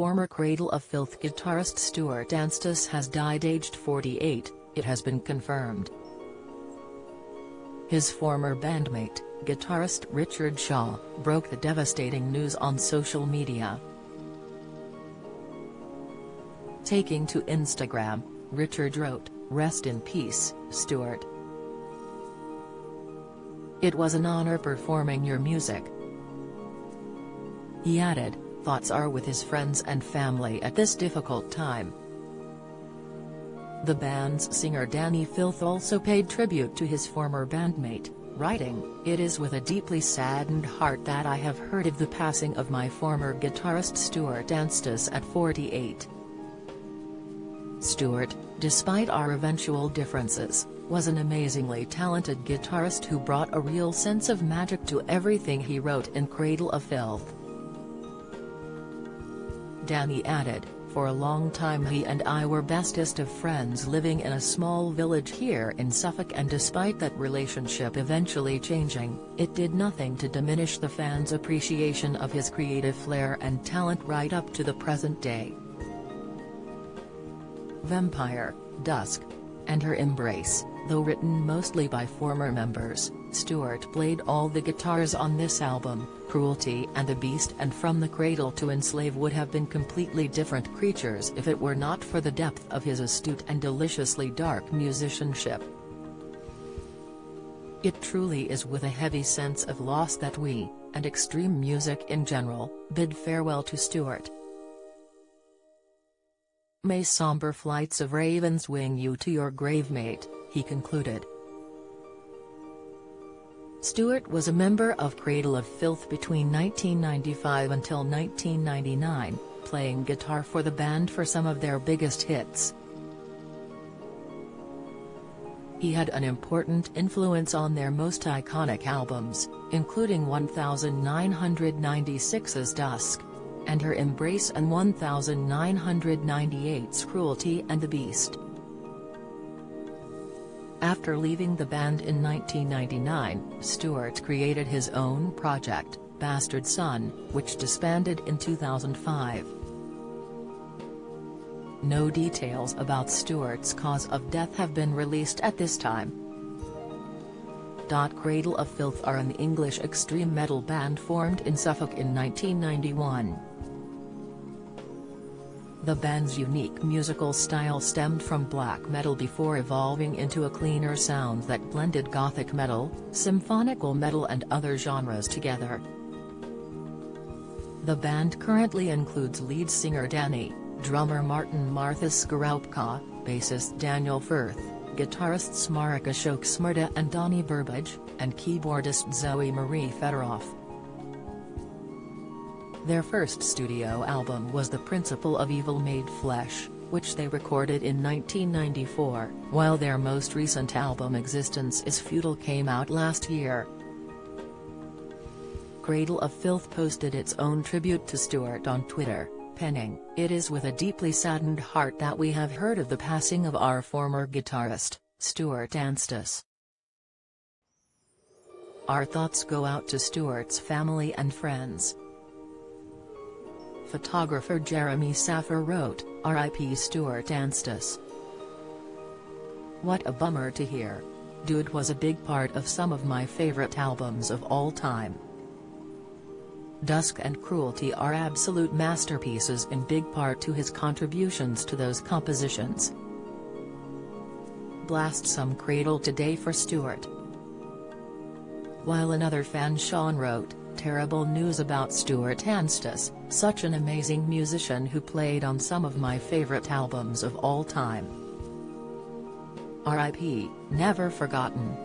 Former Cradle of Filth guitarist Stuart Anstis has died aged 48, it has been confirmed. His former bandmate, guitarist Richard Shaw, broke the devastating news on social media. Taking to Instagram, Richard wrote, "Rest in peace, Stuart. It was an honor performing your music." He added, "Thoughts are with his friends and family at this difficult time." The band's singer Danny Filth also paid tribute to his former bandmate, writing, "It is with a deeply saddened heart that I have heard of the passing of my former guitarist Stuart Anstis at 48. Stuart, despite our eventual differences, was an amazingly talented guitarist who brought a real sense of magic to everything he wrote in Cradle of Filth." Danny added, "For a long time he and I were bestest of friends living in a small village here in Suffolk, and despite that relationship eventually changing, it did nothing to diminish the fans' appreciation of his creative flair and talent right up to the present day." Vampire, Dusk, and Her Embrace, though written mostly by former members, Stuart played all the guitars on this album. Cruelty and the Beast and From the Cradle to Enslave would have been completely different creatures if it were not for the depth of his astute and deliciously dark musicianship. It truly is with a heavy sense of loss that we, and extreme music in general, bid farewell to Stuart. May somber flights of ravens wing you to your grave, mate, he concluded. Stuart was a member of Cradle of Filth between 1995 until 1999, playing guitar for the band for some of their biggest hits. He had an important influence on their most iconic albums, including 1996's Dusk, and Her Embrace, and 1998's Cruelty and the Beast. After leaving the band in 1999, Stuart created his own project, Bastard Son, which disbanded in 2005. No details about Stuart's cause of death have been released at this time. Cradle of Filth are an English extreme metal band formed in Suffolk in 1991. The band's unique musical style stemmed from black metal before evolving into a cleaner sound that blended gothic metal, symphonical metal and other genres together. The band currently includes lead singer Danny, drummer Martin Marthas Skorupka, bassist Daniel Firth, guitarists Marek Ashok Smrda and Donny Burbage, and keyboardist Zoe Marie Fedorov. Their first studio album was The Principle of Evil Made Flesh, which they recorded in 1994, while their most recent album Existence is Futile came out last year. Cradle of Filth posted its own tribute to Stuart on Twitter, penning, "It is with a deeply saddened heart that we have heard of the passing of our former guitarist, Stuart Anstis. Our thoughts go out to Stuart's family and friends." Photographer Jeremy Saffer wrote, "R.I.P. Stuart Anstis. What a bummer to hear. Dude was a big part of some of my favorite albums of all time. Dusk and Cruelty are absolute masterpieces, in big part to his contributions to those compositions. Blast some Cradle today for Stuart." While another fan, Sean, wrote, "Terrible news about Stuart Anstis, such an amazing musician who played on some of my favorite albums of all time. R.I.P., never forgotten."